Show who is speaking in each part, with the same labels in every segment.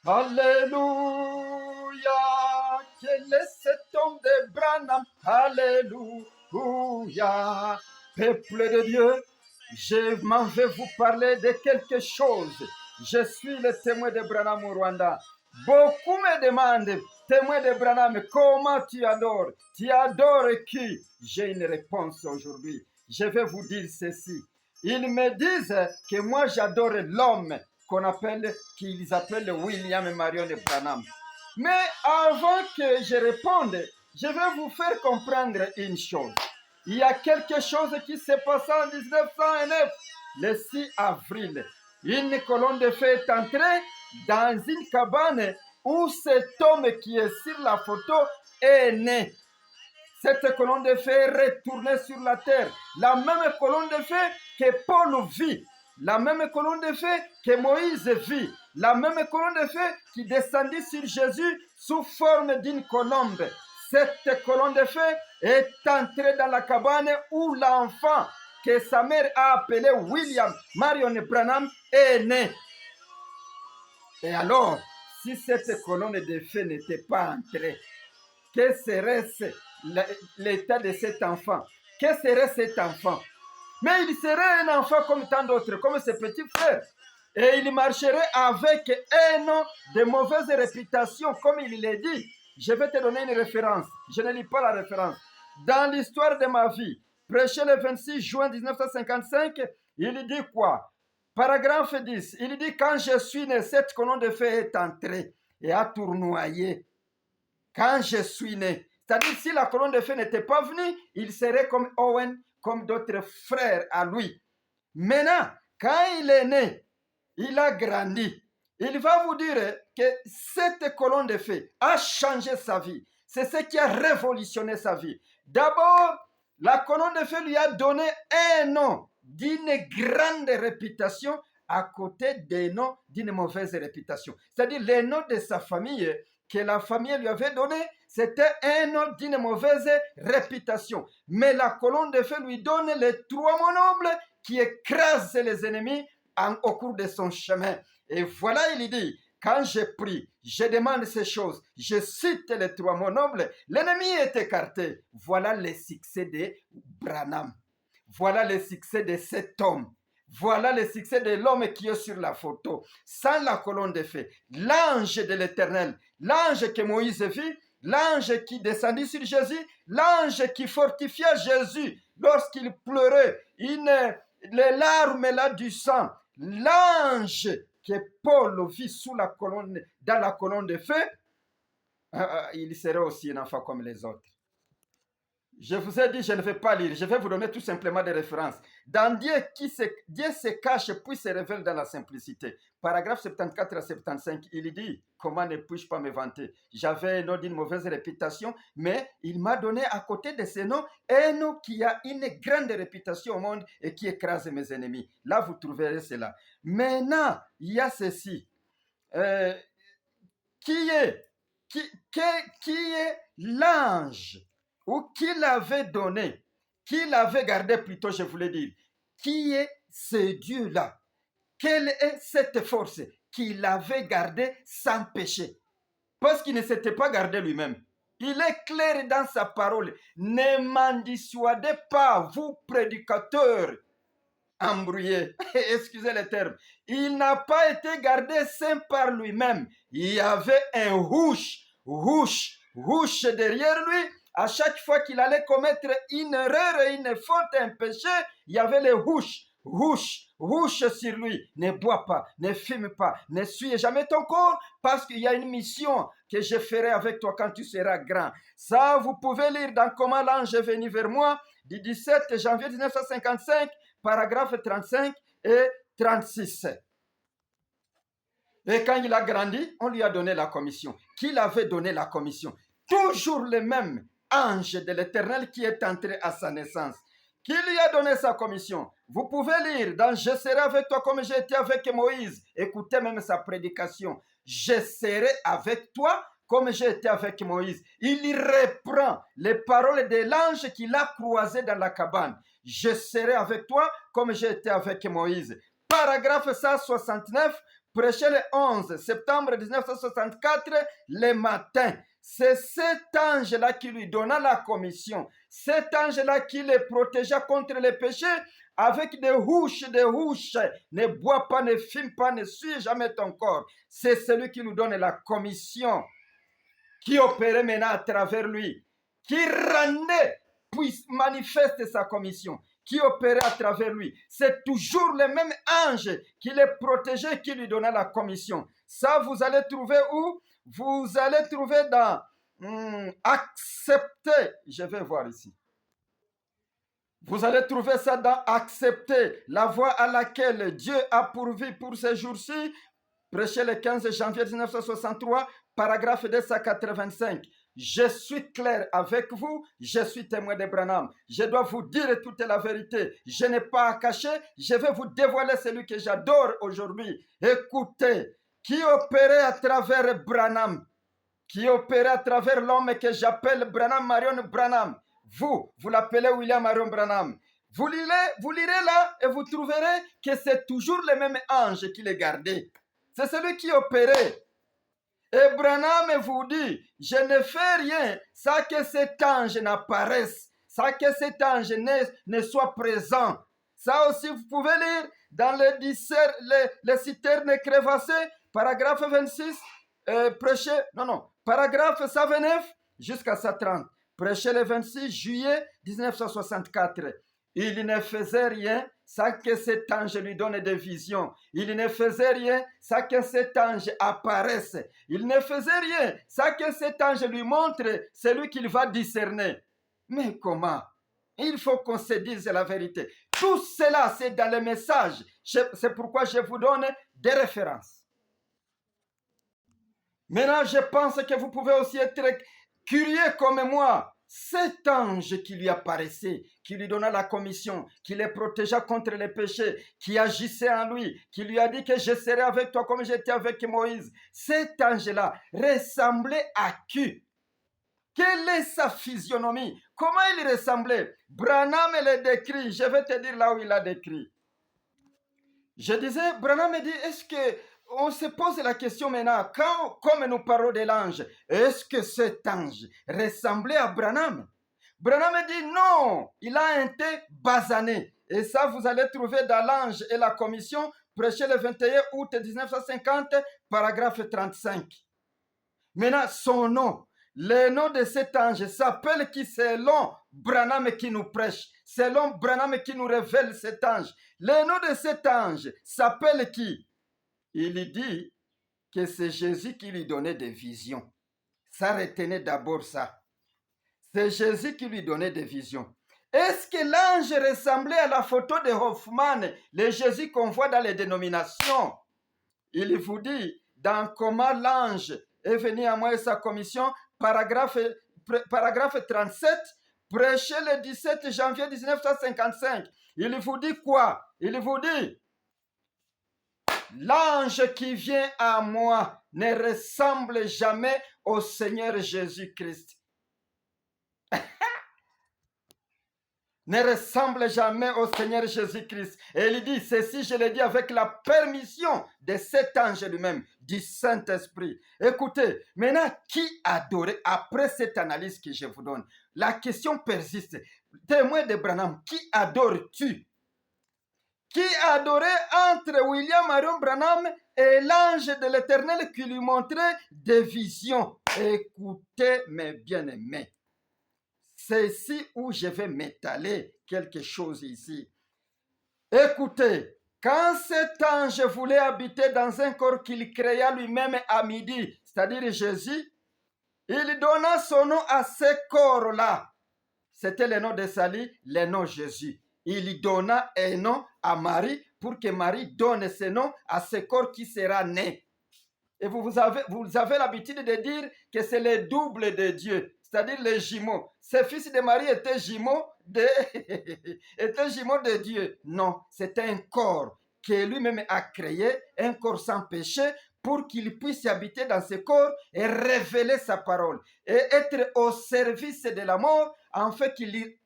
Speaker 1: Alléluia. Quel est cet homme de Branham? Alléluia. Peuple de Dieu, je m'en vais vous parler de quelque chose. Je suis le témoin de Branham au Rwanda. Beaucoup me demandent, témoin de Branham, comment tu adores? Tu adores qui? J'ai une réponse aujourd'hui. Je vais vous dire ceci. Ils me disent que moi j'adore l'homme qu'ils appellent William Marion Branham. Mais avant que je réponde, je vais vous faire comprendre une chose. Il y a quelque chose qui s'est passé en 1909, le 6 avril. Une colonne de feu est entrée dans une cabane où cet homme qui est sur la photo est né. Cette colonne de feu est retournée sur la terre. La même colonne de feu que Paul vit. La même colonne de feu que Moïse vit. La même colonne de feu qui descendit sur Jésus sous forme d'une colombe. Cette colonne de feu est entrée dans la cabane où l'enfant que sa mère a appelé William Marion Branham est né. Et alors, si cette colonne de feu n'était pas entrée, que serait l'état de cet enfant? Que serait cet enfant? Mais il serait un enfant comme tant d'autres, comme ses petits frères. Et il marcherait avec un nom de mauvaise réputation, comme il l'a dit. Je vais te donner une référence. Je ne lis pas la référence. Dans l'histoire de ma vie, prêché le 26 juin 1955, il dit quoi? Paragraphe 10, il dit: quand je suis né, cette colonne de feu est entrée et a tournoyé. Quand je suis né. C'est-à-dire, si la colonne de feu n'était pas venue, il serait comme Owen, comme d'autres frères à lui. Maintenant, quand il est né, il a grandi. Il va vous dire que cette colonne de feu a changé sa vie. C'est ce qui a révolutionné sa vie. D'abord, la colonne de feu lui a donné un nom d'une grande réputation à côté des noms d'une mauvaise réputation. C'est-à-dire, les noms de sa famille que la famille lui avait donné, c'était un nom d'une mauvaise réputation. Mais la colonne de feu lui donne les trois mots nobles qui écrasent les ennemis au cours de son chemin. Et voilà, il dit: quand je prie, je demande ces choses, je cite les trois mots nobles, l'ennemi est écarté. Voilà le succès de Branham. Voilà le succès de cet homme. Voilà le succès de l'homme qui est sur la photo. Sans la colonne de feu, l'ange de l'Éternel, l'ange que Moïse vit, l'ange qui descendit sur Jésus, l'ange qui fortifia Jésus lorsqu'il pleurait, les larmes là du sang, l'ange que Paul vit dans la colonne de feu, il serait aussi un enfant comme les autres. Je vous ai dit, je ne vais pas lire, je vais vous donner tout simplement des références. Dans Dieu se cache puis se révèle dans la simplicité. Paragraphe 74 à 75, il dit: comment ne puis-je pas me vanter? J'avais un nom d'une mauvaise réputation, mais il m'a donné à côté de ce nom un nom qui a une grande réputation au monde et qui écrase mes ennemis. Là, vous trouverez cela. Maintenant, il y a ceci. Qui est l'ange ou qui l'avait donné, qui l'avait gardé plutôt, je voulais dire. Qui est ce Dieu-là? Quelle est cette force qui l'avait gardé sans péché? Parce qu'il ne s'était pas gardé lui-même. Il est clair dans sa parole. Ne m'en dissuadez pas, vous prédicateurs embrouillés. Excusez le terme. Il n'a pas été gardé saint par lui-même. Il y avait un rouge derrière lui. À chaque fois qu'il allait commettre une erreur, une faute, un péché, il y avait les rouge sur lui. Ne bois pas, ne fume pas, ne suis jamais ton corps, parce qu'il y a une mission que je ferai avec toi quand tu seras grand. Ça, vous pouvez lire dans Comment l'ange est venu vers moi, du 17 janvier 1955, paragraphes 35 et 36. Et quand il a grandi, on lui a donné la commission. Qui l'avait donné la commission? Toujours le même ange de l'Éternel qui est entré à sa naissance. Qui lui a donné sa commission? Vous pouvez lire dans Je serai avec toi comme j'ai été avec Moïse. Écoutez même sa prédication. Je serai avec toi comme j'ai été avec Moïse. Il reprend les paroles de l'ange qu'il a croisé dans la cabane. Je serai avec toi comme j'ai été avec Moïse. Paragraphe 169, prêché le 11 septembre 1964, le matin. C'est cet ange-là qui lui donna la commission. Cet ange-là qui le protégea contre les péchés avec des houches, des houches. Ne bois pas, ne fume pas, ne suis jamais ton corps. C'est celui qui nous donne la commission, qui opérait maintenant à travers lui, qui rendait, puis manifeste sa commission, qui opérait à travers lui. C'est toujours le même ange qui le protégeait, qui lui donnait la commission. Ça, vous allez trouver où? Vous allez trouver dans accepter. Je vais voir ici. Vous allez trouver ça dans accepter, la voie à laquelle Dieu a pourvu pour ces jours-ci. Prêché le 15 janvier 1963, paragraphe 285. Je suis clair avec vous, je suis témoin de Branham. Je dois vous dire toute la vérité. Je n'ai pas à cacher, je vais vous dévoiler celui que j'adore aujourd'hui. Écoutez, qui opérait à travers Branham, qui opérait à travers l'homme que j'appelle Branham Marion Branham. Vous l'appelez William Marion Branham. Vous lirez là et vous trouverez que c'est toujours le même ange qui les gardait. C'est celui qui opérait. Et Branham vous dit, je ne fais rien sans que cet ange n'apparaisse, sans que cet ange ne soit présent. Ça aussi, vous pouvez lire dans les citernes crévassées, paragraphe 26, paragraphe 129 jusqu'à 130. Prêché le 26 juillet 1964. Il ne faisait rien sans que cet ange lui donne des visions. Il ne faisait rien sans que cet ange apparaisse. Il ne faisait rien sans que cet ange lui montre celui qu'il va discerner. Mais comment? Il faut qu'on se dise la vérité. Tout cela, c'est dans le message. C'est pourquoi je vous donne des références. Maintenant, je pense que vous pouvez aussi être curieux comme moi. Cet ange qui lui apparaissait, qui lui donna la commission, qui le protégea contre les péchés, qui agissait en lui, qui lui a dit que je serai avec toi comme j'étais avec Moïse. Cet ange-là ressemblait à qui? Quelle est sa physionomie? Comment il ressemblait? Branham le décrit. Je vais te dire là où il a décrit. Je disais, Branham me dit, est-ce que on se pose la question maintenant, comme nous parlons de l'ange, est-ce que cet ange ressemblait à Branham? Branham dit non, il a été basané. Et ça, vous allez trouver dans l'ange et la commission, prêché le 21 août 1950, paragraphe 35. Maintenant, son nom, le nom de cet ange s'appelle qui? Selon Branham qui nous prêche, selon Branham qui nous révèle cet ange. Le nom de cet ange s'appelle qui? Il dit que c'est Jésus qui lui donnait des visions. Ça, retenez d'abord ça. C'est Jésus qui lui donnait des visions. Est-ce que l'ange ressemblait à la photo de Hoffman, le Jésus qu'on voit dans les dénominations? Il vous dit dans comment l'ange est venu à moi et sa commission, paragraphe 37, prêché le 17 janvier 1955. Il vous dit quoi? Il vous dit, l'ange qui vient à moi ne ressemble jamais au Seigneur Jésus-Christ. Ne ressemble jamais au Seigneur Jésus-Christ. Et il dit, ceci je le dis avec la permission de cet ange lui-même, du Saint-Esprit. Écoutez, maintenant, qui adorait, après cette analyse que je vous donne, la question persiste. Témoin de Branham, qui adores-tu? Qui adorait entre William Marion Branham et l'ange de l'Éternel qui lui montrait des visions? Écoutez, mes bien-aimés. C'est ici où je vais m'étaler quelque chose ici. Écoutez, quand cet ange voulait habiter dans un corps qu'il créa lui-même à midi, c'est-à-dire Jésus, il donna son nom à ce corps-là. C'était le nom de Sali, le nom Jésus. Il donna un nom à Marie pour que Marie donne ce nom à ce corps qui sera né. Et vous avez l'habitude de dire que c'est le double de Dieu, c'est-à-dire les jumeaux. Ces fils de Marie étaient jumeaux de Dieu. Non, c'est un corps que lui-même a créé, un corps sans péché, pour qu'il puisse habiter dans ce corps et révéler sa parole. Et être au service de la mort, en fait qu'il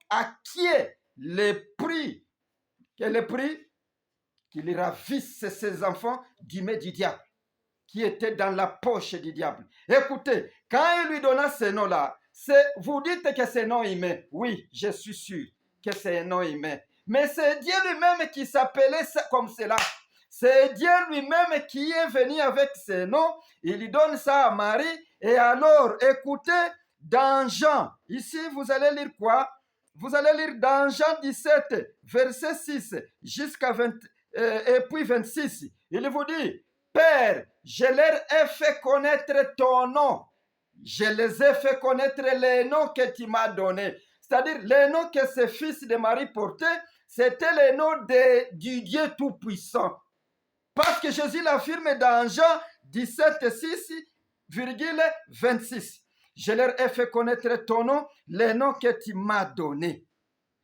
Speaker 1: acquiert le prix. Quel est le prix? qu'il ravisse ses enfants du main du diable, qui étaient dans la poche du diable. Écoutez, quand il lui donna ce nom-là, vous dites que c'est un nom humain. Oui, je suis sûr que c'est un nom humain. Mais c'est Dieu lui-même qui s'appelait comme cela. C'est Dieu lui-même qui est venu avec ce nom. Il lui donne ça à Marie. Et alors, écoutez, dans Jean, ici vous allez lire quoi? Vous allez lire dans Jean 17, verset 6 jusqu'à 20, et puis 26. Il vous dit, Père, je leur ai fait connaître ton nom. Je les ai fait connaître les noms que tu m'as donnés. C'est-à-dire, les noms que ce fils de Marie portait, c'était les noms du Dieu Tout-Puissant. Parce que Jésus l'affirme dans Jean 17, 6, 26. Je leur ai fait connaître ton nom, les noms que tu m'as donnés.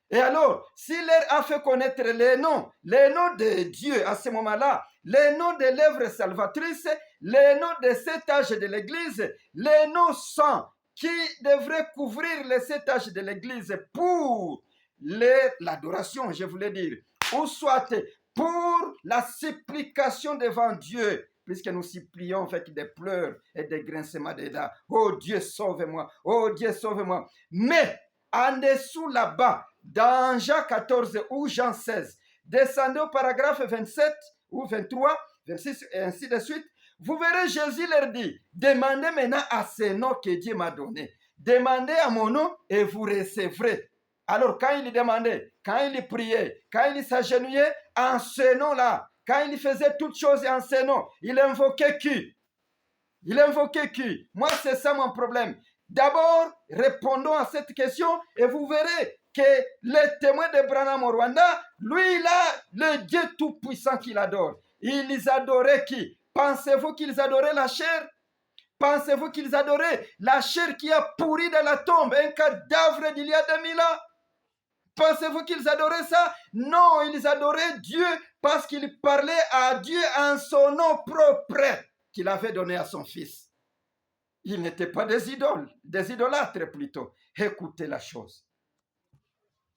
Speaker 1: Et alors, s'il leur a fait connaître les noms de Dieu à ce moment-là, les noms de l'œuvre salvatrice, les noms de cet âge de l'Église, les noms saints qui devraient couvrir les 7 âges de l'Église pour l'adoration, je voulais dire, ou soit pour la supplication devant Dieu, puisque nous supplions avec des pleurs et des grincements de dents. Oh Dieu, sauve-moi. Oh Dieu, sauve-moi. Mais en dessous là-bas, dans Jean 14 ou Jean 16, descendez au paragraphe 27 ou 23, 26 et ainsi de suite, vous verrez Jésus leur dit, demandez maintenant à ce nom que Dieu m'a donné. Demandez à mon nom et vous recevrez. Alors quand il demandait, quand il priait, quand il s'agenouillait, en ce nom-là, quand il faisait toutes choses en ce nom, il invoquait qui? Il invoquait qui? Moi, c'est ça mon problème. D'abord, répondons à cette question et vous verrez que le témoin de Branham au Rwanda, lui, il a le Dieu Tout-Puissant qu'il adore. Ils adoraient qui? Pensez-vous qu'ils adoraient la chair? Pensez-vous qu'ils adoraient la chair qui a pourri dans la tombe, un cadavre d'il y a 2000 ans? Pensez-vous qu'ils adoraient ça? Non, ils adoraient Dieu parce qu'ils parlaient à Dieu en son nom propre qu'il avait donné à son fils. Ils n'étaient pas des idoles, des idolâtres plutôt. Écoutez la chose.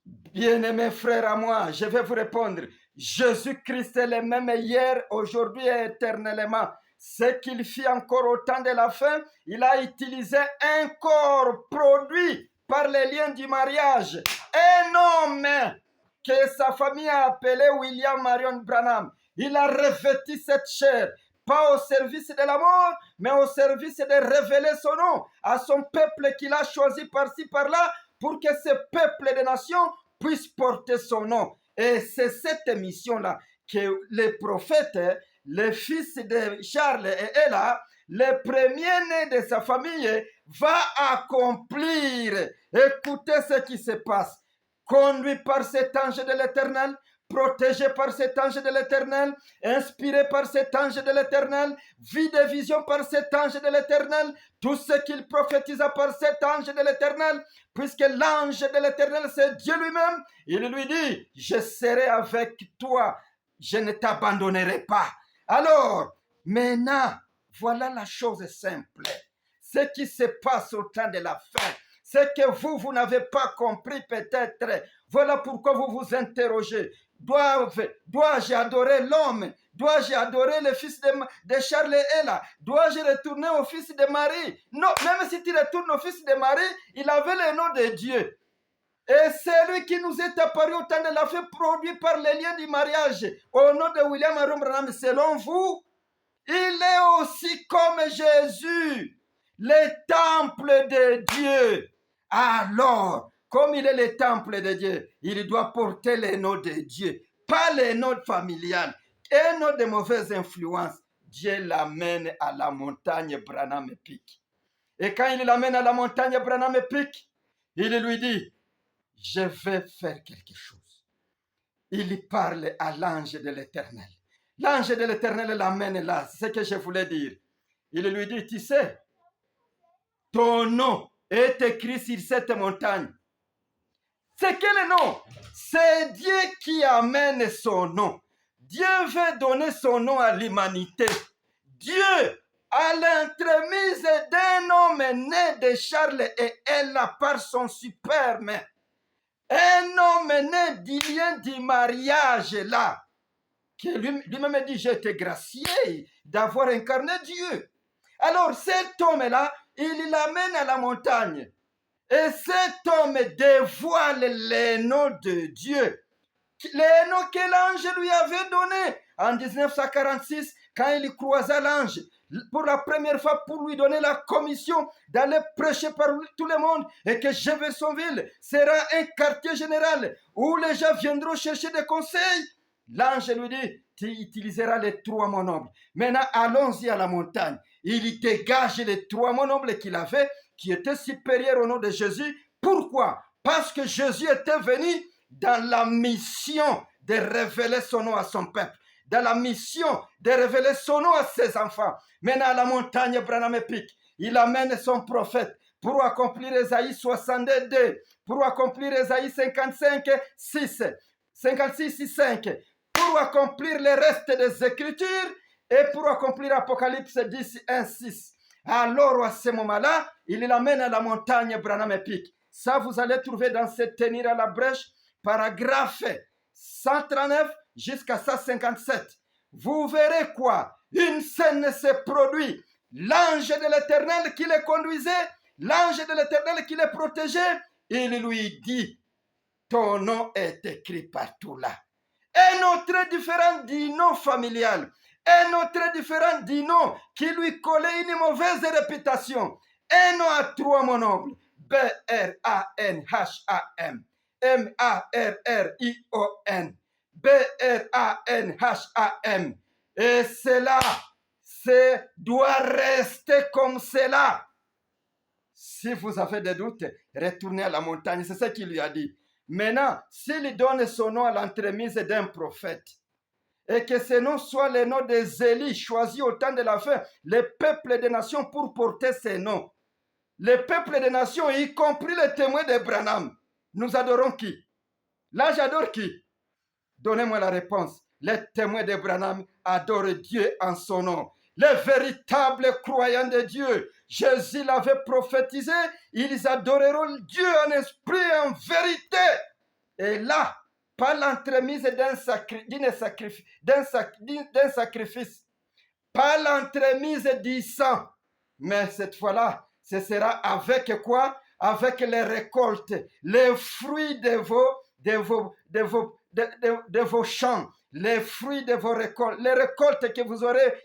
Speaker 1: Bien-aimés frères à moi, je vais vous répondre. Jésus-Christ est le même hier, aujourd'hui et éternellement. Ce qu'il fit encore au temps de la fin, il a utilisé un corps produit par les liens du mariage. Un homme que sa famille a appelé William Marion Branham. Il a revêtu cette chair, pas au service de la mort, mais au service de révéler son nom à son peuple qu'il a choisi par-ci, par-là, pour que ce peuple de nations puisse porter son nom. Et c'est cette mission-là que les prophètes, le fils de Charles et Ella, le premier-né de sa famille, va accomplir. Écoutez ce qui se passe. Conduit par cet ange de l'Éternel, protégé par cet ange de l'Éternel, inspiré par cet ange de l'Éternel, vu des visions par cet ange de l'Éternel, tout ce qu'il prophétisa par cet ange de l'Éternel, puisque l'ange de l'Éternel, c'est Dieu lui-même, il lui dit, je serai avec toi, je ne t'abandonnerai pas. Alors, maintenant, voilà la chose simple. Ce qui se passe au temps de la fin, c'est que vous n'avez pas compris peut-être. Voilà pourquoi vous vous interrogez. Dois-je adorer l'homme? Dois-je adorer le fils de Charles et Ella? Dois-je retourner au fils de Marie? Non, même si tu retournes au fils de Marie, il avait le nom de Dieu. Et celui qui nous est apparu au temps de la fin, produit par les liens du mariage, au nom de William Marion Branham, selon vous, il est aussi comme Jésus, le temple de Dieu. Alors, comme il est le temple de Dieu, il doit porter les noms de Dieu, pas les noms familiales. Un nom de mauvaise influence, Dieu l'amène à la montagne Branham Peak. Et quand il l'amène à la montagne Branham Peak, il lui dit, je vais faire quelque chose. Il parle à l'ange de l'Éternel. L'ange de l'Éternel l'amène là, c'est ce que je voulais dire. Il lui dit, tu sais, ton nom est écrit sur cette montagne. C'est quel nom? C'est Dieu qui amène son nom. Dieu veut donner son nom à l'humanité. Dieu, à l'entremise d'un homme né de Charles et Ella par son superbe, un homme né du lien du mariage là, qui lui-même dit, j'ai été gracié d'avoir incarné Dieu. Alors cet homme-là, il l'amène à la montagne. Et cet homme dévoile les noms de Dieu. Les noms que l'ange lui avait donnés en 1946, quand il croisa l'ange pour la première fois pour lui donner la commission d'aller prêcher par tout le monde et que Jeffersonville sera un quartier général où les gens viendront chercher des conseils. L'ange lui dit, tu utiliseras les 3 mots nobles. Maintenant, allons-y à la montagne. Il dégage les 3 mots nobles qu'il avait, qui étaient supérieurs au nom de Jésus. Pourquoi? Parce que Jésus était venu dans la mission de révéler son nom à son peuple, dans la mission de révéler son nom à ses enfants. Maintenant, à la montagne, Branham pique. Il amène son prophète pour accomplir Ésaïe 62, pour accomplir Ésaïe 55, 6, 56, 6, 5, pour accomplir le reste des Écritures et pour accomplir Apocalypse 10, 1, 6. Alors, à ce moment-là, il l'amène à la montagne, Branham pique. Ça, vous allez trouver dans ce tenir à la brèche, paragraphe 139 jusqu'à 157. Vous verrez quoi? Une scène se produit. L'ange de l'Éternel qui le conduisait, l'ange de l'Éternel qui le protégeait, il lui dit, ton nom est écrit partout là. Un autre différent du nom familial, un autre différent du nom qui lui collait une mauvaise réputation. Un nom à 3 mots nobles, B-R-A-N-H-A-M. M-A-R-R-I-O-N. B-R-A-N-H-A-M. Et cela, doit rester comme cela. Si vous avez des doutes, retournez à la montagne. C'est ce qu'il lui a dit. Maintenant, s'il donne son nom à l'entremise d'un prophète, et que ce nom soit le nom des Élis choisis au temps de la fin, les peuples des nations pour porter ces noms. Les peuples des nations, y compris les témoins de Branham, nous adorons qui? Là, j'adore qui? Donnez-moi la réponse. Les témoins de Branham adorent Dieu en son nom. Les véritables croyants de Dieu, Jésus l'avait prophétisé, ils adoreront Dieu en esprit et en vérité. Et là, par l'entremise d'un sacrifice, par l'entremise du sang. Mais cette fois-là, ce sera avec quoi? Avec les récoltes, les fruits de vos champs, les fruits de vos récoltes, les récoltes que vous aurez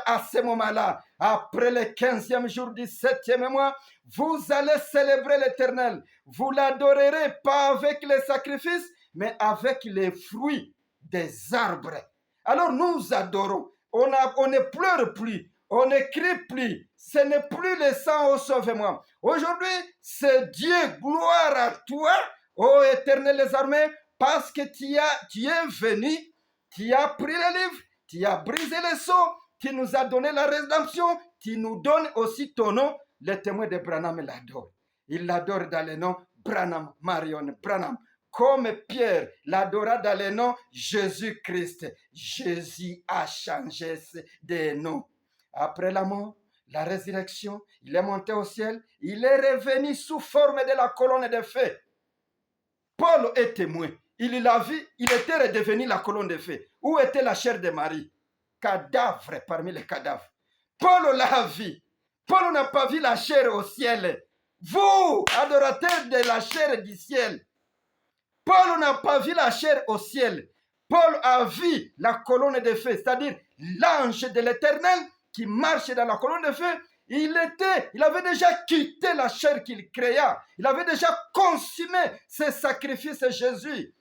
Speaker 1: à ce moment-là. Après le 15e jour du 7e mois, vous allez célébrer l'Éternel. Vous l'adorerez pas avec les sacrifices, mais avec les fruits des arbres. Alors nous adorons. On ne pleure plus. On ne crie plus. Ce n'est plus le sang, oh sauve-moi. Aujourd'hui, c'est Dieu, gloire à toi, ô Éternel des armées, parce que tu es venu, tu as pris le livre, tu as brisé les sceaux, tu nous as donné la rédemption, tu nous donnes aussi ton nom. Les témoins de Branham l'adorent. Ils l'adorent dans le nom Branham, Marion Branham. Comme Pierre l'adora dans le nom Jésus-Christ. Jésus a changé de nom. Après la mort, la résurrection, il est monté au ciel, il est revenu sous forme de la colonne de feu. Paul est témoin. Il l'a vu, il était redevenu la colonne de feu. Où était la chair de Marie? Cadavre parmi les cadavres. Paul l'a vu. Paul n'a pas vu la chair au ciel. Vous, adorateurs de la chair du ciel, Paul n'a pas vu la chair au ciel. Paul a vu la colonne de feu, c'est-à-dire l'ange de l'Éternel qui marche dans la colonne de feu. Il avait déjà quitté la chair qu'il créa. Il avait déjà consumé ses sacrifices, Jésus,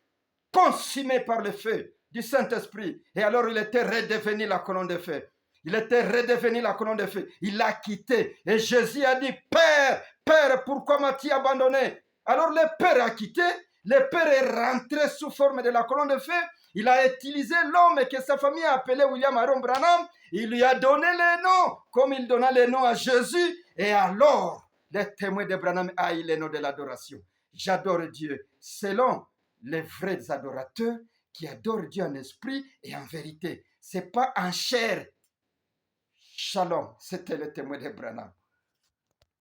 Speaker 1: consumé par le feu du Saint-Esprit. Et alors il était redevenu la colonne de feu. Il était redevenu la colonne de feu. Il l'a quitté. Et Jésus a dit, Père, Père, pourquoi m'as-tu abandonné? Alors le Père a quitté. Le Père est rentré sous forme de la colonne de feu. Il a utilisé l'homme que sa famille a appelé William Aaron Branham. Il lui a donné les noms, comme il donna les noms à Jésus. Et alors, les témoins de Branham a eu les noms de l'adoration. J'adore Dieu selon les vrais adorateurs qui adorent Dieu en esprit et en vérité. Ce n'est pas en chair. Shalom, c'était le témoin de Branham.